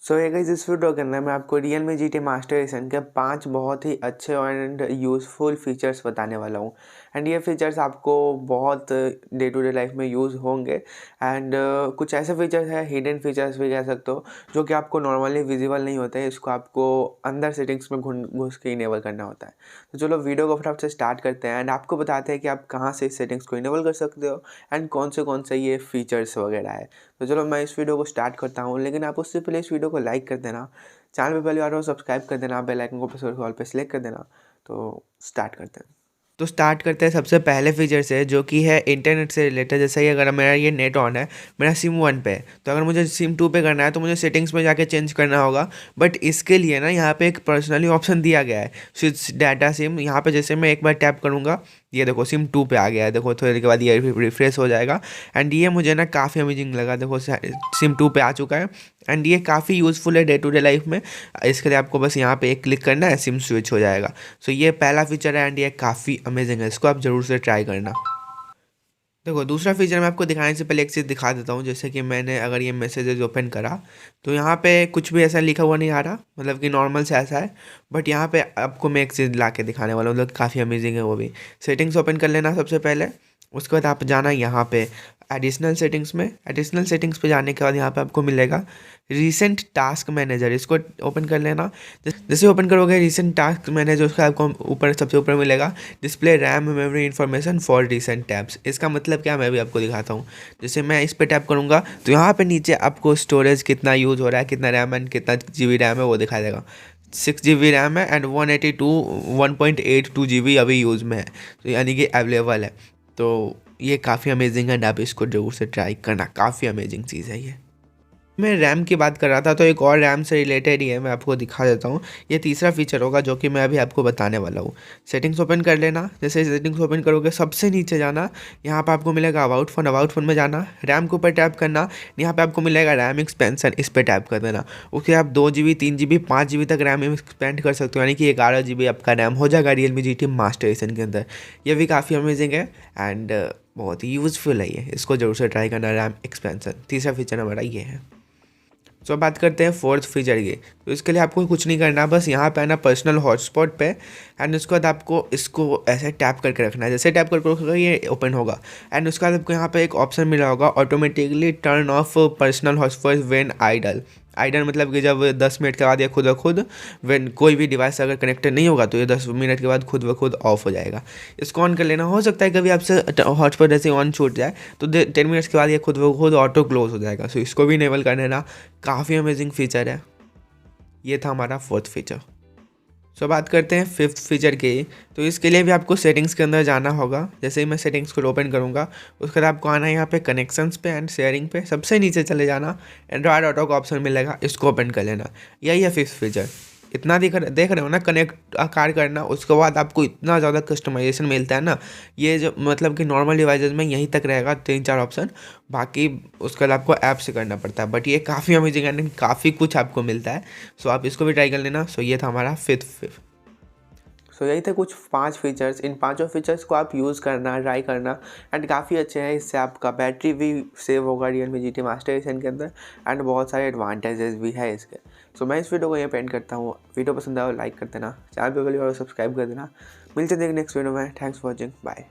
सो ये गाइस, इस वीडियो के अंदर मैं आपको realme GT मास्टर एडिशन के 5 बहुत ही अच्छे एंड यूज़फुल फीचर्स बताने वाला हूँ। एंड ये फीचर्स आपको बहुत डे टू डे लाइफ में यूज़ होंगे। एंड कुछ ऐसे फीचर्स हैं, हिडन फीचर्स भी कह सकते हो, जो कि आपको नॉर्मली विजिबल नहीं होते हैं। इसको आपको अंदर सेटिंग्स में घुस के इनेबल करना होता है। तो चलो वीडियो को फटाफट से स्टार्ट करते हैं एंड आपको बताते हैं कि आप कहाँ से इस सेटिंग्स को इनेबल कर सकते हो एंड कौन से ये फीचर्स वगैरह है। तो चलो मैं इस वीडियो को स्टार्ट करता हूँ, लेकिन आप उससे पहले इस वीडियो को लाइक कर देना, चैनल पे पहली बार हो सब्सक्राइब कर देना, बेल आइकन को प्रेस करके ऑल पे सेलेक्ट कर देना। तो स्टार्ट करते हैं। तो स्टार्ट करते हैं सबसे पहले फीचर से, जो कि है इंटरनेट से रिलेटेड। जैसे कि अगर मेरा ये नेट ऑन है, मेरा सिम 1 पे है, तो अगर मुझे सिम 2 पे करना है तो मुझे सेटिंग्स में जाके चेंज करना होगा। बट इसके लिए ना यहाँ पे एक पर्सनली ऑप्शन दिया गया है, स्विच डाटा सिम। यहाँ पे जैसे मैं एक बार टैप करूँगा, ये देखो सिम 2 पे आ गया है। देखो थोड़ी देर के बाद ये रिफ्रेश हो जाएगा। एंड ये मुझे ना काफ़ी अमेजिंग लगा। देखो सिम 2 पे आ चुका है एंड ये काफ़ी यूज़फुल है डे टू डे लाइफ में। इसके लिए आपको बस यहाँ पे एक क्लिक करना है, सिम स्विच हो जाएगा। सो ये पहला फीचर है एंड ये काफ़ी अमेजिंग है, इसको आप ज़रूर से ट्राई करना। देखो दूसरा फीचर मैं आपको दिखाने से पहले एक चीज़ दिखा देता हूँ। जैसे कि मैंने अगर ये मैसेजेस ओपन करा तो यहाँ पे कुछ भी ऐसा लिखा हुआ नहीं आ रहा, मतलब कि नॉर्मल से ऐसा है। बट यहाँ पे आपको मैं एक चीज़ ला के दिखाने वाला हूँ, मतलब काफ़ी अमेजिंग है वो भी। सेटिंग्स ओपन कर लेना सबसे पहले, उसके बाद आप जाना यहाँ पे एडिशनल सेटिंग्स में। एडिशनल सेटिंग्स पे जाने के बाद यहाँ पे आपको मिलेगा रीसेंट टास्क मैनेजर, इसको ओपन कर लेना। जैसे ओपन करोगे रीसेंट टास्क मैनेजर, उसका आपको ऊपर सबसे ऊपर मिलेगा display RAM memory information for recent tabs. इसका मतलब क्या, मैं भी आपको दिखाता हूँ। जैसे मैं इस पर टैप करूँगा तो यहाँ पे नीचे आपको स्टोरेज कितना यूज़ हो रहा है, कितना रैम एंड कितना GB रैम है वो दिखा देगा। 6 GB रैम है एंड 1.82 अभी यूज़ में है, तो यानी कि अवेलेबल है। तो ये काफ़ी अमेजिंग है एंड आप इसको जरूर से ट्राई करना, काफ़ी अमेजिंग चीज़ है ये। मैं रैम की बात कर रहा था तो एक और रैम से रिलेटेड ही है, मैं आपको दिखा देता हूँ। ये तीसरा फीचर होगा जो कि मैं अभी आपको बताने वाला हूँ। सेटिंग्स ओपन कर लेना। जैसे सेटिंग्स ओपन करोगे सबसे नीचे जाना, यहाँ पे आपको मिलेगा अबाउट फोन। अबाउट फोन में जाना, रैम के ऊपर टैप करना, यहाँ पे आपको मिलेगा रैम एक्सपेंशन, इस पर टैप कर देना। उसके आप 2 GB 3 GB 5 GB तक रैम एक्सपेंड कर सकते हो, यानी कि 11 GB आपका रैम हो जाएगा Realme GT मास्टर एडिशन के अंदर। ये भी काफ़ी अमेजिंग है एंड बहुत ही यूज़फुल है ये, इसको जरूर से ट्राई करना, रैम एक्सपेंशन। तीसरा फीचर हमारा ये है। तो अब बात करते हैं फोर्थ फीचर की। तो इसके लिए आपको कुछ नहीं करना, बस यहाँ पे आना पर्सनल हॉटस्पॉट पे एंड उसके बाद आपको इसको ऐसे टैप करके रखना है। जैसे टैप करके रखोगे ये ओपन होगा एंड उसके बाद आपको यहाँ पे एक ऑप्शन मिला होगा automatically turn off personal hotspot when idle. Idle मतलब कि जब 10 मिनट के बाद ये खुद ब खुद, व्हेन कोई भी डिवाइस अगर कनेक्टेड नहीं होगा तो ये 10 मिनट के बाद खुद ब खुद ऑफ हो जाएगा। इसको ऑन कर लेना। हो सकता है कभी आपसे हॉटस्पॉट जैसे ऑन छूट जाए तो 10 मिनट्स के बाद ये खुद ब खुद ऑटो क्लोज हो जाएगा। सो इसको भी इनेबल कर लेना, काफ़ी अमेजिंग फीचर है। ये था हमारा फोर्थ फीचर। सो बात करते हैं फिफ्थ फीचर की। तो इसके लिए भी आपको सेटिंग्स के अंदर जाना होगा। जैसे ही मैं सेटिंग्स को ओपन करूँगा उसके बाद आपको आना है यहाँ पे कनेक्शंस पे एंड शेयरिंग पे, सबसे नीचे चले जाना, एंड्रॉयड ऑटो का ऑप्शन मिलेगा, इसको ओपन कर लेना। यही है फिफ्थ फीचर। इतना देख रहे हो ना, कनेक्ट आकार करना, उसके बाद आपको इतना ज़्यादा कस्टमाइजेशन मिलता है ना। ये जो मतलब कि नॉर्मल डिवाइसेज में यहीं तक रहेगा 3-4 ऑप्शन, बाकी उसके बाद आपको ऐप से करना पड़ता है। बट ये काफ़ी अमेजिंग एंड काफ़ी कुछ आपको मिलता है। सो आप इसको भी ट्राई कर लेना। सो ये था हमारा फिफ्थ। सो यही थे कुछ 5 फीचर्स। इन पांचों फीचर्स को आप यूज़ करना, ट्राई करना एंड काफ़ी अच्छे हैं। इससे आपका बैटरी भी सेव होगा Realme GT मास्टर एडिशन के अंदर एंड बहुत सारे एडवांटेजेस भी है इसके। सो मैं इस वीडियो को यहाँ पे एंड करता हूँ। वीडियो पसंद आया लाइक कर देना, चैनल पे पहली बार सब्सक्राइब कर देना। मिलते हैं नेक्स्ट वीडियो में। Thanks for watching, bye.